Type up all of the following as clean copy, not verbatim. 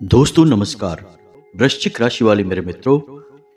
दोस्तों नमस्कार। वृश्चिक राशि वाले मेरे मित्रों,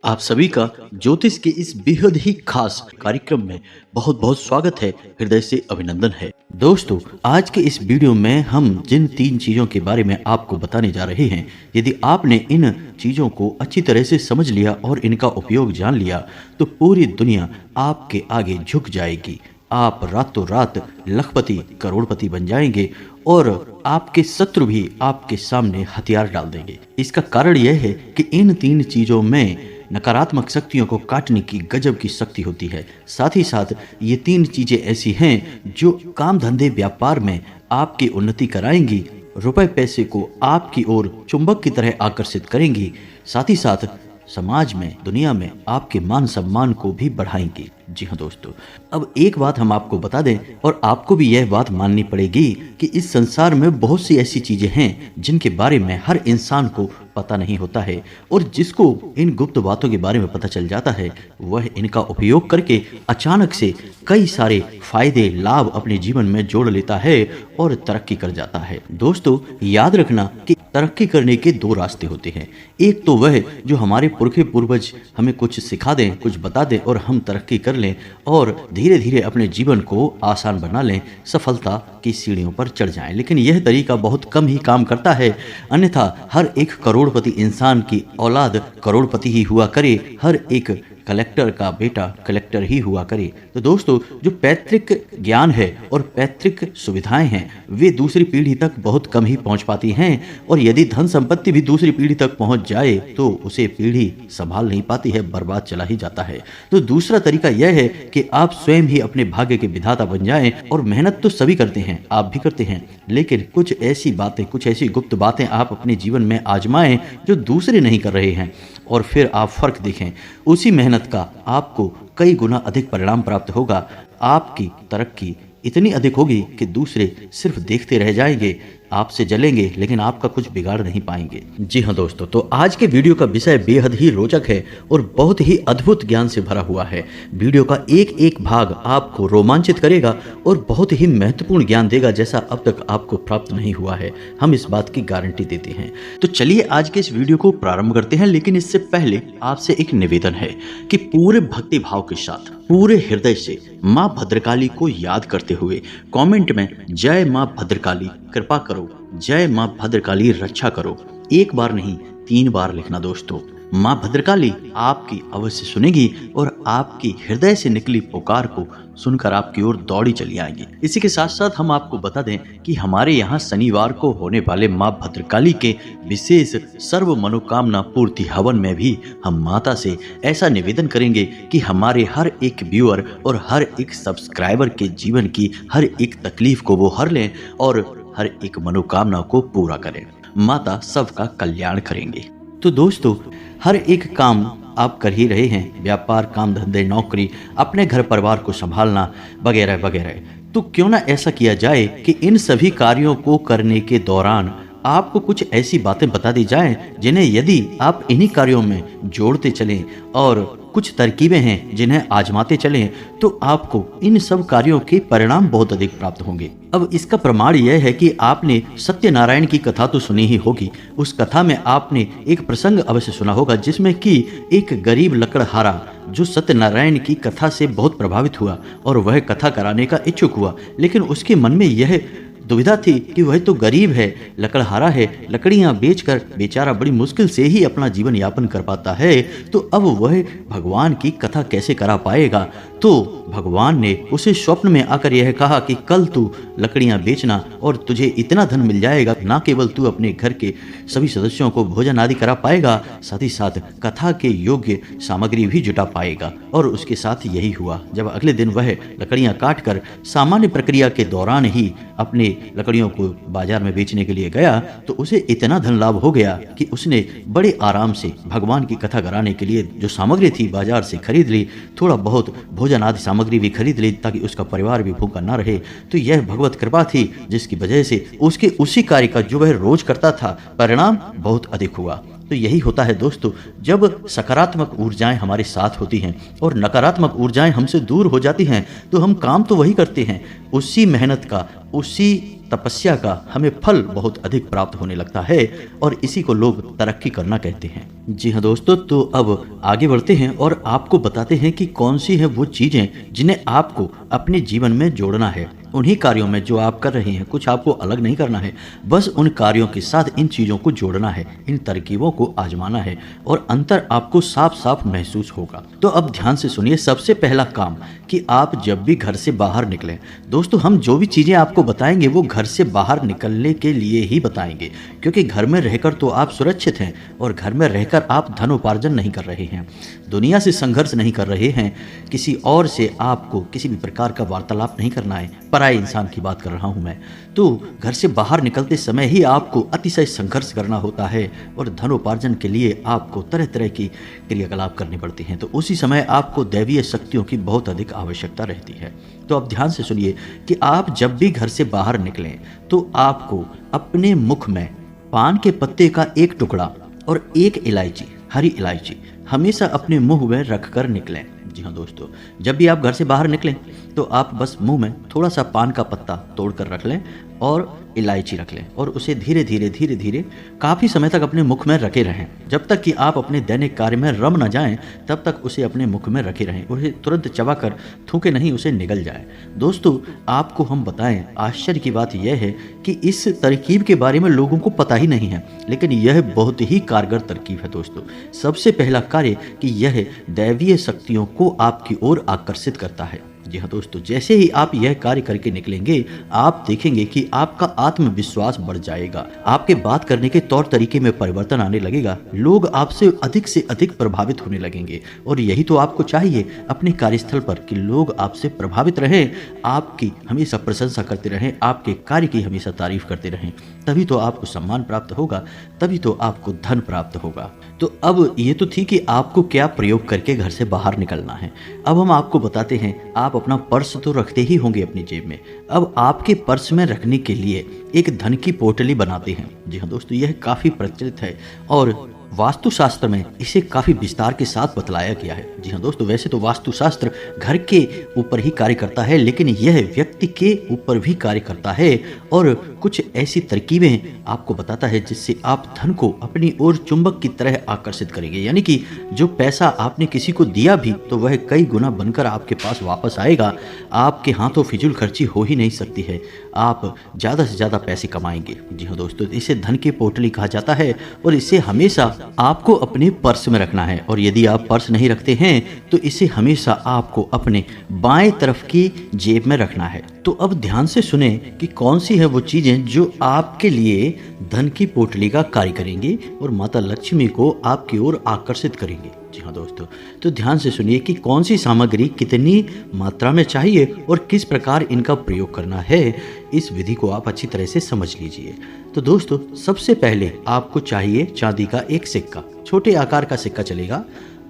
आप सभी का ज्योतिष के इस बेहद ही खास कार्यक्रम में बहुत बहुत स्वागत है, हृदय से अभिनंदन है। दोस्तों, आज के इस वीडियो में हम जिन 3 चीजों के बारे में आपको बताने जा रहे हैं, यदि आपने इन चीजों को अच्छी तरह से समझ लिया और इनका उपयोग जान लिया तो पूरी दुनिया आपके आगे झुक जाएगी। आप रातों रात लखपति करोड़पति बन जाएंगे और आपके शत्रु भी आपके सामने हथियार डाल देंगे। इसका कारण यह है कि इन 3 चीजों में नकारात्मक शक्तियों को काटने की गजब की शक्ति होती है। साथ ही साथ ये 3 चीजें ऐसी हैं जो काम धंधे व्यापार में आपकी उन्नति कराएंगी, रुपए पैसे को आपकी ओर चुंबक की तरह आकर्षित करेंगी। साथ ही साथ समाज में, दुनिया में आपके मान सम्मान को भी बढ़ाएंगी। जी हाँ दोस्तों, अब एक बात हम आपको बता दें और आपको भी यह बात माननी पड़ेगी कि इस संसार में बहुत सी ऐसी चीजें हैं जिनके बारे में हर इंसान को पता नहीं होता है, और जिसको इन गुप्त बातों के बारे में पता चल जाता है वह इनका उपयोग करके अचानक से कई सारे फायदे लाभ अपने जीवन में जोड़ लेता है और तरक्की कर जाता है। दोस्तों, याद रखना कि तरक्की करने के 2 रास्ते होते हैं। एक तो वह जो हमारे पुरखे पूर्वज हमें कुछ सिखा दें, कुछ बता दें और हम तरक्की कर लें और धीरे धीरे अपने जीवन को आसान बना लें, सफलता की सीढ़ियों पर चढ़ जाएं। लेकिन यह तरीका बहुत कम ही काम करता है। अन्यथा हर एक करोड़पति इंसान की औलाद करोड़पति ही हुआ करे, हर एक कलेक्टर का बेटा कलेक्टर ही हुआ करे। तो दोस्तों, जो पैतृक ज्ञान है और पैतृक सुविधाएं हैं वे दूसरी पीढ़ी तक बहुत कम ही पहुंच पाती हैं, और यदि धन संपत्ति भी दूसरी पीढ़ी तक पहुंच जाए तो उसे पीढ़ी संभाल नहीं पाती है, बर्बाद चला ही जाता है। तो दूसरा तरीका यह है कि आप स्वयं ही अपने भाग्य के विधाता बन जाएं। और मेहनत तो सभी करते हैं, आप भी करते हैं, लेकिन कुछ ऐसी बातें, कुछ ऐसी गुप्त बातें आप अपने जीवन में आजमाएं जो दूसरे नहीं कर रहे हैं, और फिर आप फर्क देखें। उसी मेहनत का आपको कई गुना अधिक परिणाम प्राप्त होगा। आपकी तरक्की इतनी अधिक होगी कि दूसरे सिर्फ देखते रह जाएंगे, आपसे जलेंगे लेकिन आपका कुछ बिगाड़ नहीं पाएंगे। जी हाँ दोस्तों, तो आज के वीडियो का विषय बेहद ही रोचक है और बहुत ही अद्भुत ज्ञान से भरा हुआ है। वीडियो का एक एक भाग आपको रोमांचित करेगा और बहुत ही महत्वपूर्ण ज्ञान देगा जैसा अब तक आपको प्राप्त नहीं हुआ है। हम इस बात की गारंटी देते हैं। तो चलिए आज के इस वीडियो को प्रारंभ करते हैं, लेकिन इससे पहले आपसे एक निवेदन है कि पूरे भक्ति भाव के साथ, पूरे हृदय से माँ भद्रकाली को याद करते हुए कमेंट में जय माँ भद्रकाली कृपा करो, जय माँ भद्रकाली रक्षा करो, 1 बार नहीं 3 बार लिखना। दोस्तों, माँ भद्रकाली आपकी अवश्य सुनेगी और आपकी हृदय से निकली पुकार को सुनकर आपकी ओर दौड़ी चली आएगी। इसी के साथ साथ हम आपको बता दें कि हमारे यहाँ शनिवार को होने वाले माँ भद्रकाली के विशेष सर्व मनोकामना पूर्ति हवन में भी हम माता से ऐसा निवेदन करेंगे कि हमारे हर एक व्यूअर और हर एक सब्सक्राइबर के जीवन की हर एक तकलीफ को वो हर लें और हर एक मनोकामना को पूरा करें। माता सबका कल्याण करेंगे। तो दोस्तों, हर एक काम आप कर ही रहे हैं, व्यापार, काम धंधे, नौकरी, अपने घर परिवार को संभालना वगैरह वगैरह। तो क्यों ना ऐसा किया जाए कि इन सभी कार्यों को करने के दौरान आपको कुछ ऐसी बातें बता दी जाएं जिन्हें यदि आप इन्हीं कार्यों में जोड़ते चलें और कुछ तरकीबें हैं जिन्हें आजमाते चलें तो आपको इन सब कार्यों के परिणाम बहुत अधिक प्राप्त होंगे। अब इसका प्रमाण यह है कि आपने सत्यनारायण की कथा तो सुनी ही होगी। उस कथा में आपने एक प्रसंग अवश्य सुना होगा जिसमें कि एक गरीब लकड़हारा जो सत्यनारायण की कथा से बहुत प्रभावित हुआ और वह कथा कराने का इच्छुक हुआ, लेकिन उसके मन में यह दुविधा थी कि वह तो गरीब है, लकड़हारा है, लकड़ियां बेचकर बेचारा बड़ी मुश्किल से ही अपना जीवन यापन कर पाता है, तो अब वह भगवान की कथा कैसे करा पाएगा। तो भगवान ने उसे स्वप्न में आकर यह कहा कि कल तू लकड़ियां बेचना और तुझे इतना धन मिल जाएगा, ना केवल तू अपने घर के सभी सदस्यों को भोजन आदि करा पाएगा, साथ ही साथ कथा के योग्य सामग्री भी जुटा पाएगा। और उसके साथ यही हुआ। जब अगले दिन वह लकड़ियां काट कर सामान्य प्रक्रिया के दौरान ही अपने लकड़ियों को बाजार में बेचने के लिए गया तो उसे इतना धन लाभ हो गया कि उसने बड़े आराम से भगवान की कथा कराने के लिए जो सामग्री थी बाजार से खरीद ली, थोड़ा बहुत भोजन आदि सामग्री भी खरीद ली ताकि उसका परिवार भी भूखा ना रहे। तो यह भगवत कृपा थी जिसकी वजह से उसके उसी कार्य का जो वह रोज करता था परिणाम बहुत अधिक हुआ। तो यही होता है दोस्तों, जब सकारात्मक ऊर्जाएं हमारे साथ होती हैं और नकारात्मक ऊर्जाएं हमसे दूर हो जाती हैं, तो हम काम तो वही करते हैं, उसी मेहनत का, उसी तपस्या का हमें फल बहुत अधिक प्राप्त होने लगता है और इसी को लोग तरक्की करना कहते हैं। जी हाँ दोस्तों, तो अब आगे बढ़ते हैं और आपको बताते हैं कि कौन सी है वो चीज़ें जिन्हें आपको अपने जीवन में जोड़ना है। उन्हीं कार्यों में जो आप कर रहे हैं, कुछ आपको अलग नहीं करना है, बस उन कार्यों के साथ इन चीज़ों को जोड़ना है, इन तरकीबों को आजमाना है और अंतर आपको साफ साफ महसूस होगा। तो अब ध्यान से सुनिए, सबसे पहला काम कि आप जब भी घर से बाहर निकलें, दोस्तों हम जो भी चीज़ें आपको बताएंगे वो घर से बाहर निकलने के लिए ही बताएंगे, क्योंकि घर में रहकर तो आप सुरक्षित हैं और घर में रहकर आप धन उपार्जन नहीं कर रहे हैं, दुनिया से संघर्ष नहीं कर रहे हैं, किसी और से आपको किसी भी प्रकार का वार्तालाप नहीं करना है, पराये इंसान की बात कर रहा हूं मैं। तो घर से बाहर निकलते समय ही आपको अतिशय संघर्ष करना होता है और धनोपार्जन के लिए आपको तरह तरह की क्रियाकलाप करनी पड़ती हैं। तो उसी समय आपको दैवीय शक्तियों की बहुत अधिक आवश्यकता रहती है। तो अब ध्यान से सुनिए कि आप जब भी घर से बाहर निकलें तो आपको अपने मुख में पान के पत्ते का एक टुकड़ा और एक इलायची, हरी इलायची, हमेशा अपने मुंह में रख कर निकलें। जी हाँ दोस्तों, जब भी आप घर से बाहर निकलें तो आप बस मुंह में थोड़ा सा पान का पत्ता तोड़ कर रख लें और इलायची रख लें और उसे धीरे धीरे काफ़ी समय तक अपने मुख में रखे रहें। जब तक कि आप अपने दैनिक कार्य में रम न जाएं, तब तक उसे अपने मुख में रखे रहें। उसे तुरंत चबाकर थूके नहीं, उसे निगल जाए। दोस्तों आपको हम बताएं, आश्चर्य की बात यह है कि इस तरकीब के बारे में लोगों को पता ही नहीं है, लेकिन यह बहुत ही कारगर तरकीब है दोस्तों। सबसे पहला कार्य कि यह दैवीय शक्तियों को आपकी ओर आकर्षित करता है। जी हाँ दोस्तों, जैसे ही आप यह कार्य करके निकलेंगे, आप देखेंगे कि आपका आत्मविश्वास बढ़ जाएगा, आपके बात करने के तौर तरीके में परिवर्तन आने लगेगा, लोग आपसे अधिक प्रभावित होने लगेंगे। और यही तो आपको चाहिए अपने कार्यस्थल पर, कि लोग आपसे प्रभावित रहें, आपकी हमेशा प्रशंसा करते रहें, आपके कार्य की हमेशा तारीफ करते रहें। तभी तो आपको सम्मान प्राप्त होगा, तभी तो आपको धन प्राप्त होगा। तो अब ये तो थी कि आपको क्या प्रयोग करके घर से बाहर निकलना है। अब हम आपको बताते हैं, आप अपना पर्स तो रखते ही होंगे अपनी जेब में। अब आपके पर्स में रखने के लिए एक धन की पोटली बनाते हैं। जी हाँ दोस्तों, यह काफ़ी प्रचलित है और वास्तुशास्त्र में इसे काफ़ी विस्तार के साथ बतलाया गया है। जी हाँ दोस्तों, वैसे तो वास्तुशास्त्र घर के ऊपर ही कार्य करता है, लेकिन यह व्यक्ति के ऊपर भी कार्य करता है और कुछ ऐसी तरकीबें आपको बताता है जिससे आप धन को अपनी ओर चुंबक की तरह आकर्षित करेंगे। यानी कि जो पैसा आपने किसी को दिया भी तो वह कई गुना बनकर आपके पास वापस आएगा। आपके हाथों फिजूल खर्ची हो ही नहीं सकती है, आप ज़्यादा से ज़्यादा पैसे कमाएंगे। जी हाँ दोस्तों, इसे धन की पोटली कहा जाता है और इसे हमेशा आपको अपने पर्स में रखना है। और यदि आप पर्स नहीं रखते हैं तो इसे हमेशा आपको अपने बाएं तरफ की जेब में रखना है। तो अब ध्यान से सुने कि कौन सी है वो चीजें जो आपके लिए धन की पोटली का कार्य करेंगी और माता लक्ष्मी को आपकी ओर आकर्षित करेंगी। जी हाँ दोस्तों, तो ध्यान से सुनिए कि कौन सी सामग्री कितनी मात्रा में चाहिए और किस प्रकार इनका प्रयोग करना है। इस विधि को आप अच्छी तरह से समझ लीजिए। तो दोस्तों, सबसे पहले आपको चाहिए चांदी का एक सिक्का, छोटे आकार का सिक्का चलेगा।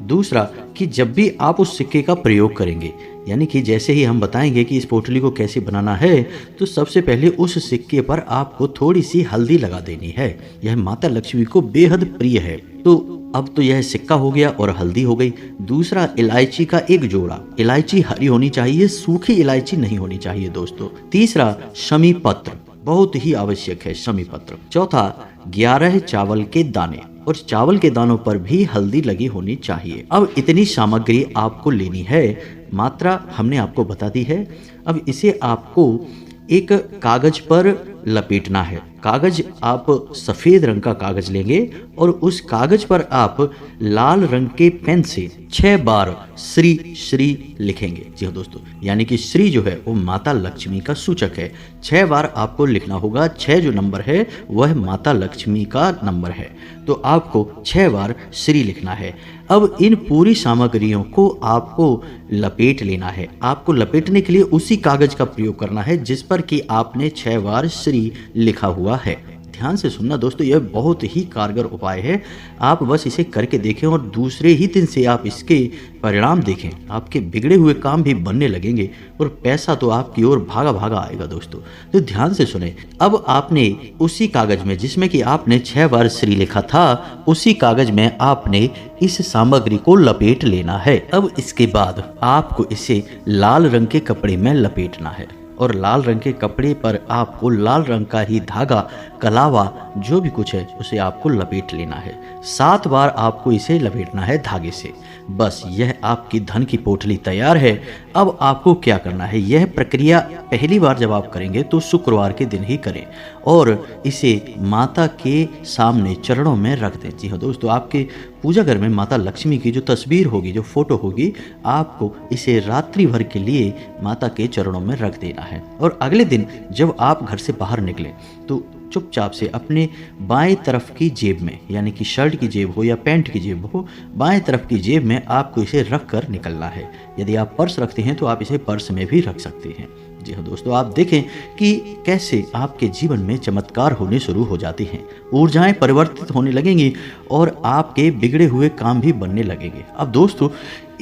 दूसरा कि जब भी आप उस सिक्के का प्रयोग करेंगे, यानी कि जैसे ही हम बताएंगे कि इस पोटली को कैसे बनाना है, तो सबसे पहले उस सिक्के पर आपको थोड़ी सी हल्दी लगा देनी है। यह माता लक्ष्मी को बेहद प्रिय है। तो अब तो यह सिक्का हो गया और हल्दी हो गई। दूसरा, इलायची का एक जोड़ा। इलायची हरी होनी चाहिए, सूखी इलायची नहीं होनी चाहिए दोस्तों। तीसरा, शमी पत्र, बहुत ही आवश्यक है शमी पत्र। चौथा, 11 चावल के दाने, और चावल के दानों पर भी हल्दी लगी होनी चाहिए। अब इतनी सामग्री आपको लेनी है, मात्रा हमने आपको बता दी है। अब इसे आपको एक कागज पर लपेटना है। कागज आप सफ़ेद रंग का कागज लेंगे और उस कागज पर आप लाल रंग के पेन से 6 बार श्री श्री लिखेंगे। जी हाँ दोस्तों, यानी कि श्री जो है वो माता लक्ष्मी का सूचक है। 6 बार आपको लिखना होगा। 6 जो नंबर है वह माता लक्ष्मी का नंबर है, तो आपको 6 बार श्री लिखना है। अब इन पूरी सामग्रियों को आपको लपेट लेना है। आपको लपेटने के लिए उसी कागज का प्रयोग करना है जिस पर कि आपने 6 बार श्री लिखा हुआ है। ध्यान से सुनना दोस्तों, यह बहुत ही कारगर उपाय है। आप बस इसे करके देखें और दूसरे ही दिन से आप इसके परिणाम देखें। आपके बिगड़े हुए काम भी बनने लगेंगे और पैसा तो आपकी ओर भागा भागा आएगा दोस्तों। तो ध्यान से सुने। अब आपने उसी कागज में जिसमें कि आपने 6 बार श्री लिखा था, उसी कागज में आपने इस सामग्री को लपेट लेना है। अब इसके बाद आपको इसे लाल रंग के कपड़े में लपेटना है और लाल रंग के कपड़े पर आपको लाल रंग का ही धागा, कलावा, जो भी कुछ है उसे आपको लपेट लेना है। 7 बार आपको इसे लपेटना है धागे से। बस यह आपकी धन की पोटली तैयार है। अब आपको क्या करना है, यह प्रक्रिया पहली बार जब आप करेंगे तो शुक्रवार के दिन ही करें और इसे माता के सामने चरणों में रख दें। जी हाँ दोस्तों, आपके पूजा घर में माता लक्ष्मी की जो तस्वीर होगी, जो फोटो होगी, आपको इसे रात्रि भर के लिए माता के चरणों में रख देना है। और अगले दिन जब आप घर से बाहर निकलें तो चुपचाप से अपने बाएं तरफ की जेब में, यानी कि शर्ट की जेब हो या पैंट की जेब हो, बाएं तरफ की जेब में आपको इसे रख कर निकलना है। यदि आप पर्स रखते हैं तो आप इसे पर्स में भी रख सकते हैं। जी हाँ दोस्तों, आप देखें कि कैसे आपके जीवन में चमत्कार होने शुरू हो जाते हैं, ऊर्जाएं परिवर्तित होने लगेंगी और आपके बिगड़े हुए काम भी बनने लगेंगे। अब दोस्तों,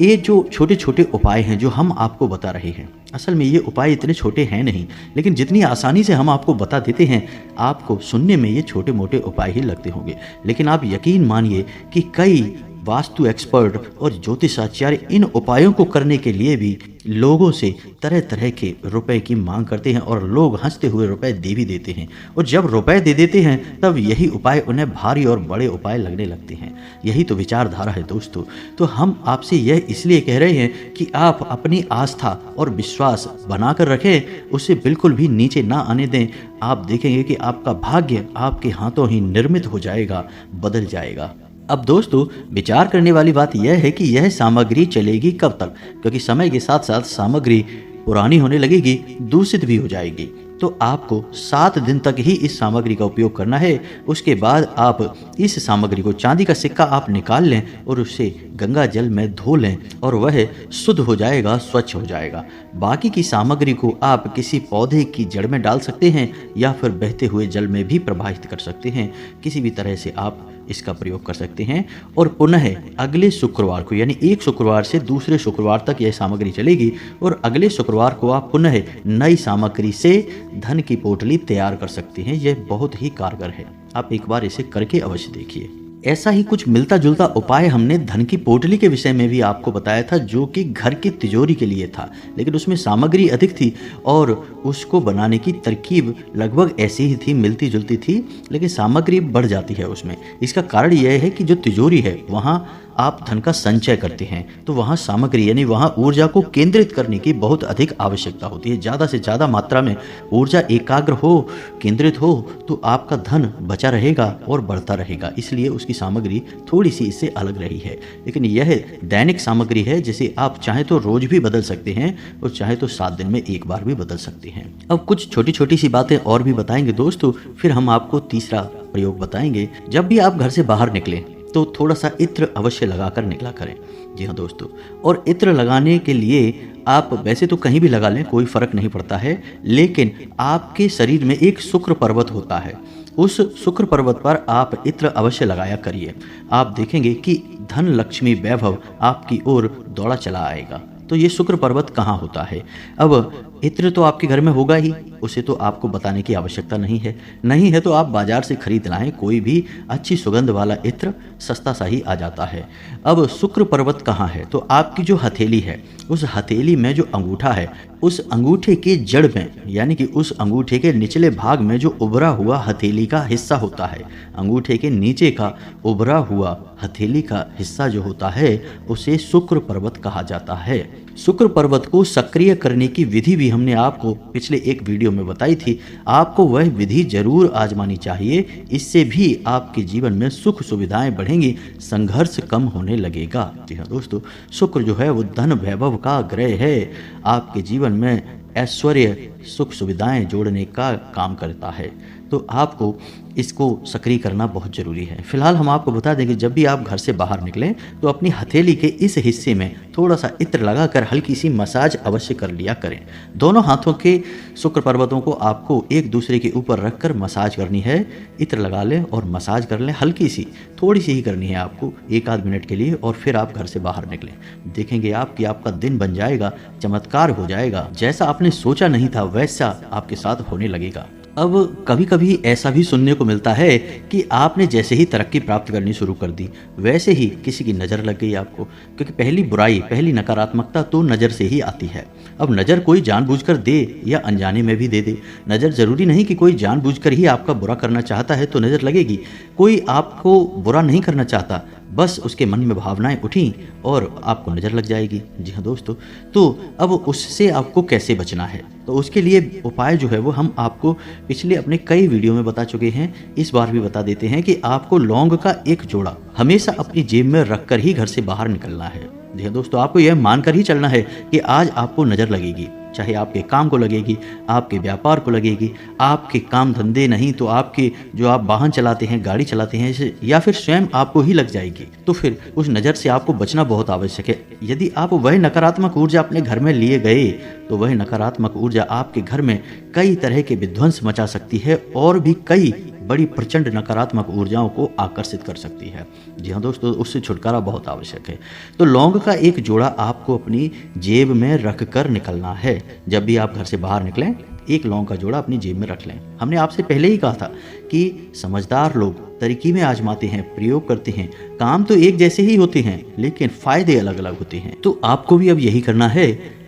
ये जो छोटे छोटे उपाय हैं जो हम आपको बता रहे हैं, असल में ये उपाय इतने छोटे हैं नहीं, लेकिन जितनी आसानी से हम आपको बता देते हैं, आपको सुनने में ये छोटे मोटे उपाय ही लगते होंगे। लेकिन आप यकीन मानिए कि कई वास्तु एक्सपर्ट और ज्योतिषाचार्य इन उपायों को करने के लिए भी लोगों से तरह तरह के रुपए की मांग करते हैं और लोग हंसते हुए रुपए दे भी देते हैं। और जब रुपए दे देते हैं तब यही उपाय उन्हें भारी और बड़े उपाय लगने लगते हैं। यही तो विचारधारा है दोस्तों। तो हम आपसे यह इसलिए कह रहे हैं कि आप अपनी आस्था और विश्वास बनाकर रखें, उसे बिल्कुल भी नीचे ना आने दें। आप देखेंगे कि आपका भाग्य आपके हाथों ही निर्मित हो जाएगा, बदल जाएगा। अब दोस्तों, विचार करने वाली बात यह है कि यह सामग्री चलेगी कब तक, क्योंकि समय के साथ साथ सामग्री पुरानी होने लगेगी, दूषित भी हो जाएगी। तो आपको 7 दिन तक ही इस सामग्री का उपयोग करना है। उसके बाद आप इस सामग्री को, चांदी का सिक्का आप निकाल लें और उसे गंगा जल में धो लें और वह शुद्ध हो जाएगा, स्वच्छ हो जाएगा। बाकी की सामग्री को आप किसी पौधे की जड़ में डाल सकते हैं या फिर बहते हुए जल में भी प्रवाहित कर सकते हैं। किसी भी तरह से आप इसका प्रयोग कर सकते हैं और पुनः अगले शुक्रवार को, यानी एक शुक्रवार से दूसरे शुक्रवार तक यह सामग्री चलेगी और अगले शुक्रवार को आप पुनः नई सामग्री से धन की पोटली तैयार कर सकते हैं। यह बहुत ही कारगर है, आप एक बार इसे करके अवश्य देखिए। ऐसा ही कुछ मिलता जुलता उपाय हमने धन की पोटली के विषय में भी आपको बताया था, जो कि घर की तिजोरी के लिए था, लेकिन उसमें सामग्री अधिक थी और उसको बनाने की तरकीब लगभग ऐसी ही थी, मिलती जुलती थी, लेकिन सामग्री बढ़ जाती है उसमें। इसका कारण यह है कि जो तिजोरी है वहाँ आप धन का संचय करते हैं, तो वहाँ सामग्री यानी वहाँ ऊर्जा को केंद्रित करने की बहुत अधिक आवश्यकता होती है। ज़्यादा से ज़्यादा मात्रा में ऊर्जा एकाग्र हो, केंद्रित हो, तो आपका धन बचा रहेगा और बढ़ता रहेगा। इसलिए उसकी सामग्री थोड़ी सी इससे अलग रही है, लेकिन यह दैनिक सामग्री है जिसे आप चाहे तो रोज भी बदल सकते हैं और चाहे तो 7 दिन में एक बार भी बदल सकते हैं। अब कुछ छोटी छोटी सी बातें और भी बताएंगे दोस्तों, फिर हम आपको तीसरा प्रयोग बताएंगे। जब भी आप घर से बाहर निकलें तो थोड़ा सा इत्र अवश्य लगाकर निकला करें। जी हाँ दोस्तों, और इत्र लगाने के लिए आप वैसे तो कहीं भी लगा लें, कोई फर्क नहीं पड़ता है, लेकिन आपके शरीर में एक शुक्र पर्वत होता है, उस शुक्र पर्वत पर आप इत्र अवश्य लगाया करिए। आप देखेंगे कि धन लक्ष्मी वैभव आपकी ओर दौड़ा चला आएगा। तो ये शुक्र पर्वत कहाँ होता है? अब इत्र तो आपके घर में होगा ही, उसे तो आपको बताने की आवश्यकता नहीं है तो आप बाजार से खरीद लाएं, कोई भी अच्छी सुगंध वाला इत्र सस्ता सा ही आ जाता है। अब शुक्र पर्वत कहाँ है? तो आपकी जो हथेली है, उस हथेली में जो अंगूठा है, उस अंगूठे के जड़ में, यानी कि उस अंगूठे के निचले भाग में जो उभरा हुआ हथेली का हिस्सा होता है, अंगूठे के नीचे का उभरा हुआ हथेली का हिस्सा जो होता है, उसे शुक्र पर्वत कहा जाता है। शुक्र पर्वत को सक्रिय करने की विधि भी हमने आपको पिछले एक वीडियो में बताई थी। आपको वह विधि जरूर आजमानी चाहिए, इससे भी आपके जीवन में सुख सुविधाएं बढ़ेंगी, संघर्ष कम होने लगेगा। जी हाँ दोस्तों, शुक्र जो है वो धन वैभव का ग्रह है, आपके जीवन में ऐश्वर्य सुख सुविधाएं जोड़ने का काम करता है। तो आपको इसको सक्रिय करना बहुत ज़रूरी है। फिलहाल हम आपको बता दें कि जब भी आप घर से बाहर निकलें तो अपनी हथेली के इस हिस्से में थोड़ा सा इत्र लगाकर हल्की सी मसाज अवश्य कर लिया करें। दोनों हाथों के शुक्र पर्वतों को आपको एक दूसरे के ऊपर रखकर मसाज करनी है। इत्र लगा लें और मसाज कर लें, हल्की सी, थोड़ी सी ही करनी है आपको, 1 आध मिनट के लिए, और फिर आप घर से बाहर निकलें। देखेंगे आप कि आपका दिन बन जाएगा, चमत्कार हो जाएगा। जैसा आपने सोचा नहीं था वैसा आपके साथ होने लगेगा। अब कभी कभी ऐसा भी सुनने को मिलता है कि आपने जैसे ही तरक्की प्राप्त करनी शुरू कर दी वैसे ही किसी की नज़र लग गई आपको, क्योंकि पहली बुराई, पहली नकारात्मकता तो नज़र से ही आती है। अब नज़र कोई जानबूझकर दे या अनजाने में भी दे दे, नज़र ज़रूरी नहीं कि कोई जानबूझकर ही आपका बुरा करना चाहता है तो नज़र लगेगी। कोई आपको बुरा नहीं करना चाहता, बस उसके मन में भावनाएं उठी और आपको नज़र लग जाएगी। जी हाँ दोस्तों, तो अब उससे आपको कैसे बचना है, तो उसके लिए उपाय जो है वो हम आपको पिछले अपने कई वीडियो में बता चुके हैं। इस बार भी बता देते हैं कि आपको लौंग का एक जोड़ा हमेशा अपनी जेब में रखकर ही घर से बाहर निकलना है। जी हाँ दोस्तों, आपको यह मानकर ही चलना है कि आज आपको नज़र लगेगी, चाहे आपके काम को लगेगी, आपके व्यापार को लगेगी, आपके काम धंधे नहीं तो आपके जो आप वाहन चलाते हैं, गाड़ी चलाते हैं, या फिर स्वयं आपको ही लग जाएगी। तो फिर उस नज़र से आपको बचना बहुत आवश्यक है। यदि आप वह नकारात्मक ऊर्जा अपने घर में लिए गए तो वह नकारात्मक ऊर्जा आपके घर में कई तरह के विध्वंस मचा सकती है और भी कई बड़ी प्रचंड नकारात्मक ऊर्जाओं को आकर्षित कर सकती है। जी हाँ दोस्तों, उससे छुटकारा बहुत आवश्यक है। तो लौंग का एक जोड़ा आपको अपनी जेब में रख कर निकलना है। जब भी आप घर से बाहर निकलें, एक लौंग का जोड़ा अपनी जेब में रख लें। हमने आपसे पहले ही कहा था कि समझदार लोग तरकीबें आजमाते हैं, प्रयोग करते हैं, काम तो एक जैसे ही होते हैं लेकिन फायदे अलग अलग होते हैं। तो आपको भी अब यही करना है,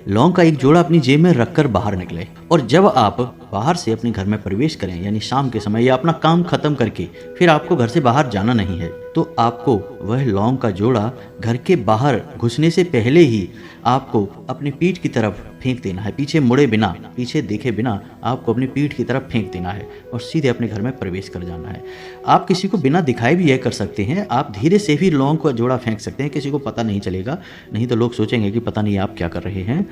लौंग का एक जोड़ा अपनी जेब में रखकर बाहर निकले, और जब आप बाहर से अपने घर में प्रवेश करें, यानी शाम के समय या अपना काम खत्म करके फिर आपको घर से बाहर जाना नहीं है, तो आपको वह लौंग का जोड़ा घर के बाहर घुसने से पहले ही आपको अपनी पीठ की तरफ फेंक देना है। पीछे मुड़े बिना, पीछे देखे बिना आपको अपनी पीठ की तरफ फेंक देना है और सीधे अपने घर में प्रवेश कर जाना है। आप किसी को बिना दिखाए भी यह कर सकते हैं, आप धीरे से भी लौंग का जोड़ा फेंक सकते हैं, किसी को पता नहीं चलेगा, नहीं तो लोग सोचेंगे कि पता नहीं आप क्या कर रहे हैं,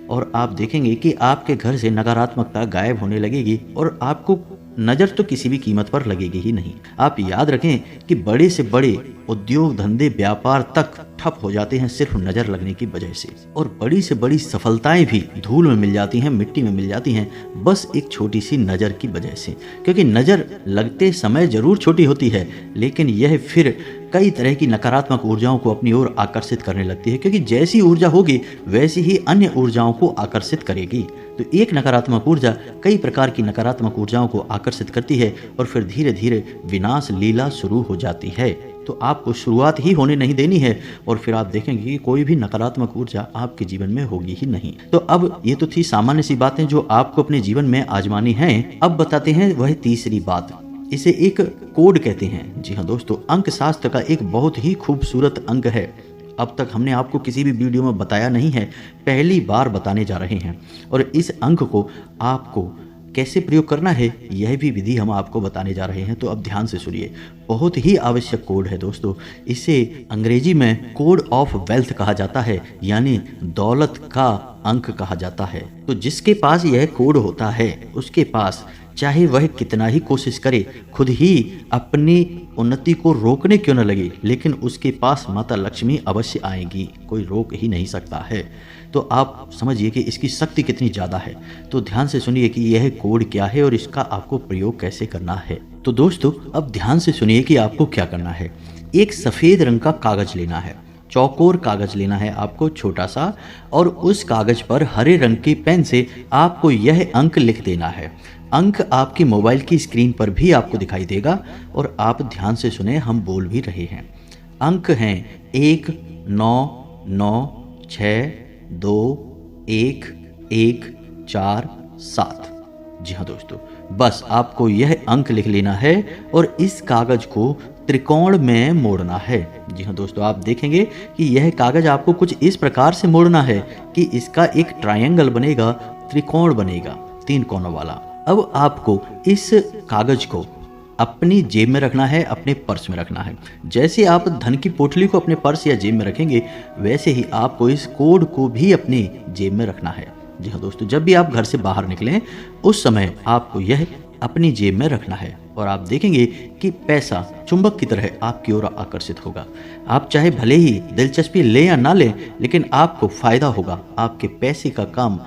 और आप देखेंगे कि आपके घर से नकारात्मकता गायब होने लगेगी और आपको नज़र तो किसी भी कीमत पर लगेगी ही नहीं। आप याद रखें कि बड़े से बड़े उद्योग, धंधे, व्यापार तक ठप हो जाते हैं सिर्फ नज़र लगने की वजह से, और बड़ी से बड़ी सफलताएं भी धूल में मिल जाती हैं, मिट्टी में मिल जाती हैं, बस एक छोटी सी नज़र की वजह से। क्योंकि नज़र लगते समय जरूर छोटी होती है लेकिन यह फिर कई तरह की नकारात्मक ऊर्जाओं को अपनी ओर आकर्षित करने लगती है, क्योंकि जैसी ऊर्जा होगी वैसी ही अन्य ऊर्जाओं को आकर्षित करेगी। तो एक नकारात्मक ऊर्जा कई प्रकार की नकारात्मक ऊर्जाओं को आकर्षित करती है और फिर धीरे धीरे विनाश लीला शुरू हो जाती है। तो आपको शुरुआत ही होने नहीं देनी है और फिर आप देखेंगे कि कोई भी नकारात्मक ऊर्जा आपके जीवन में होगी ही नहीं। तो अब ये तो थी सामान्य सी बातें जो आपको अपने जीवन में आजमानी हैं। अब बताते हैं वह तीसरी बात, इसे एक कोड कहते हैं। जी हाँ दोस्तों, अंक शास्त्र का एक बहुत ही खूबसूरत अंक है। अब तक हमने आपको किसी भी वीडियो में बताया नहीं है, पहली बार बताने जा रहे हैं, और इस अंक को आपको कैसे प्रयोग करना है यह भी विधि हम आपको बताने जा रहे हैं। तो अब ध्यान से सुनिए, बहुत ही आवश्यक कोड है दोस्तों। इसे अंग्रेजी में कोड ऑफ वेल्थ कहा जाता है, यानी दौलत का अंक कहा जाता है। तो जिसके पास यह कोड होता है उसके पास चाहे वह कितना ही कोशिश करे, खुद ही अपनी उन्नति को रोकने क्यों न लगे, लेकिन उसके पास माता लक्ष्मी अवश्य आएगी, कोई रोक ही नहीं सकता है। तो आप समझिए कि इसकी शक्ति कितनी ज़्यादा है। तो ध्यान से सुनिए कि यह कोड क्या है और इसका आपको प्रयोग कैसे करना है। तो दोस्तों अब ध्यान से सुनिए कि आपको क्या करना है। एक सफ़ेद रंग का कागज़ लेना है, चौकोर कागज़ लेना है आपको छोटा सा, और उस कागज़ पर हरे रंग की पेन से आपको यह अंक लिख देना है। अंक आपकी मोबाइल की स्क्रीन पर भी आपको दिखाई देगा और आप ध्यान से सुने, हम बोल भी रहे हैं। अंक हैं 1 9 9 6 2 1 1 4 7। जी हाँ दोस्तों, बस आपको यह अंक लिख लेना है और इस कागज़ को त्रिकोण में मोड़ना है। जी हाँ दोस्तों, आप देखेंगे कि यह कागज़ आपको कुछ इस प्रकार से मोड़ना है कि इसका एक ट्रायंगल बनेगा, त्रिकोण बनेगा 3 कोनों वाला। अब आपको इस कागज़ को अपनी जेब में रखना है, अपने पर्स में रखना है। जैसे आप धन की पोटली को अपने पर्स या जेब में रखेंगे, वैसे ही आपको इस कोड को भी अपनी जेब में रखना है। जी हाँ दोस्तों, जब भी आप घर से बाहर निकलें उस समय आपको यह अपनी जेब में रखना है और आप देखेंगे कि पैसा चुंबक की तरह आपकी ओर आकर्षित होगा। आप चाहे भले ही दिलचस्पी ले या ना ले, लेकिन आपको फायदा होगा। आपके पैसे का काम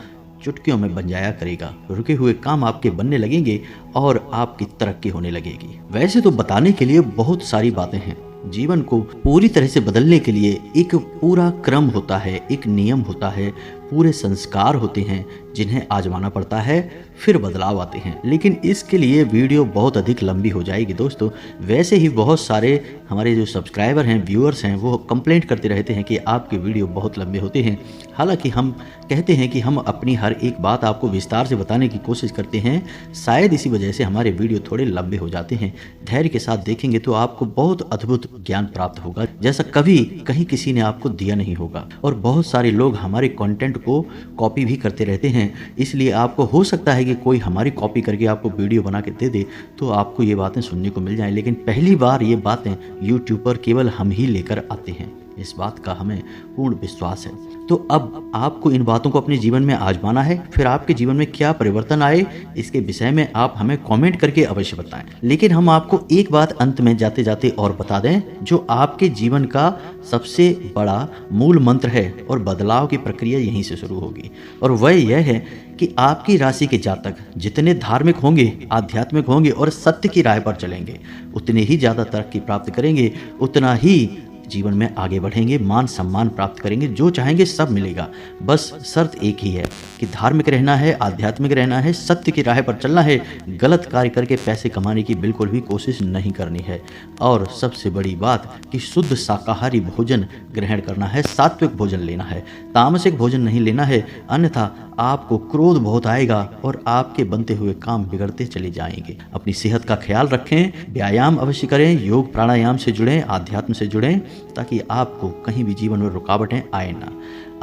चुटकियों में बन जाया करेगा। रुके हुए काम आपके बनने लगेंगे और आपकी तरक्की होने लगेगी। वैसे तो बताने के लिए बहुत सारी बातें हैं। जीवन को पूरी तरह से बदलने के लिए एक पूरा क्रम होता है, एक नियम होता है, पूरे संस्कार होते हैं जिन्हें आजमाना पड़ता है, फिर बदलाव आते हैं। लेकिन इसके लिए वीडियो बहुत अधिक लंबी हो जाएगी दोस्तों। वैसे ही बहुत सारे हमारे जो सब्सक्राइबर हैं, व्यूअर्स हैं, वो कंप्लेंट करते रहते हैं कि आपके वीडियो बहुत लंबे होते हैं। हालांकि हम कहते हैं कि हम अपनी हर एक बात आपको विस्तार से बताने की कोशिश करते हैं। शायद इसी वजह से हमारे वीडियो थोड़े लंबे हो जाते हैं। धैर्य के साथ देखेंगे तो आपको बहुत अद्भुत ज्ञान प्राप्त होगा, जैसा कभी कहीं किसी ने आपको दिया नहीं होगा। और बहुत सारे लोग हमारे कंटेंट को कॉपी भी करते रहते हैं, इसलिए आपको हो सकता है कि कोई हमारी कॉपी करके आपको वीडियो बना के दे दे तो आपको ये बातें सुनने को मिल जाएं। लेकिन पहली बार ये बातें यूट्यूब पर केवल हम ही लेकर आते हैं, इस बात का हमें पूर्ण विश्वास है। तो अब आपको इन बातों को अपने जीवन में आजमाना है। फिर आपके जीवन में क्या परिवर्तन आए, इसके विषय में आप हमें कमेंट करके अवश्य बताएं। लेकिन हम आपको एक बात अंत में जाते जाते और बता दें, जो आपके जीवन का सबसे बड़ा मूल मंत्र है और बदलाव की प्रक्रिया यहीं से शुरू होगी। और वह यह है कि आपकी राशि के जातक जितने धार्मिक होंगे, आध्यात्मिक होंगे और सत्य की राह पर चलेंगे, उतने ही ज़्यादा तरक्की प्राप्त करेंगे, उतना ही जीवन में आगे बढ़ेंगे, मान सम्मान प्राप्त करेंगे, जो चाहेंगे सब मिलेगा। बस शर्त एक ही है कि धार्मिक रहना है, आध्यात्मिक रहना है, सत्य की राह पर चलना है, गलत कार्य करके पैसे कमाने की बिल्कुल भी कोशिश नहीं करनी है। और सबसे बड़ी बात कि शुद्ध शाकाहारी भोजन ग्रहण करना है, सात्विक भोजन लेना है, तामसिक भोजन नहीं लेना है, अन्यथा आपको क्रोध बहुत आएगा और आपके बनते हुए काम बिगड़ते चले जाएंगे। अपनी सेहत का ख्याल रखें, व्यायाम अवश्य करें, योग प्राणायाम से जुड़ें, आध्यात्म से जुड़ें, ताकि आपको कहीं भी जीवन में रुकावटें आए ना।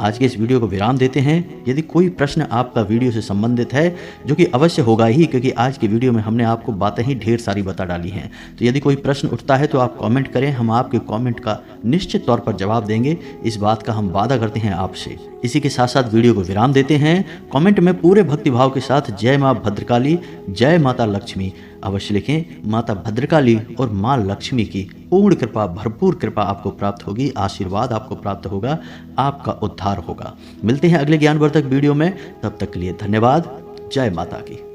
आज के इस वीडियो को विराम देते हैं। यदि कोई प्रश्न आपका वीडियो से संबंधित है, जो कि अवश्य होगा ही, क्योंकि आज की वीडियो में हमने आपको बातें ही ढेर सारी बता डाली हैं, तो यदि कोई प्रश्न उठता है तो आप कमेंट करें, हम आपके कमेंट का निश्चित तौर पर जवाब देंगे। इस बात का हम वादा करते हैं आपसे। इसी के साथ साथ वीडियो को विराम देते हैं। कमेंट में पूरे भक्तिभाव के साथ जय माँ भद्रकाली, जय माता लक्ष्मी अवश्य लिखें। माता भद्रकाली और माँ लक्ष्मी की पूर्ण कृपा, भरपूर कृपा आपको प्राप्त होगी, आशीर्वाद आपको प्राप्त होगा, आपका उद्धार होगा। मिलते हैं अगले ज्ञानवर्धक वीडियो में, तब तक के लिए धन्यवाद। जय माता की।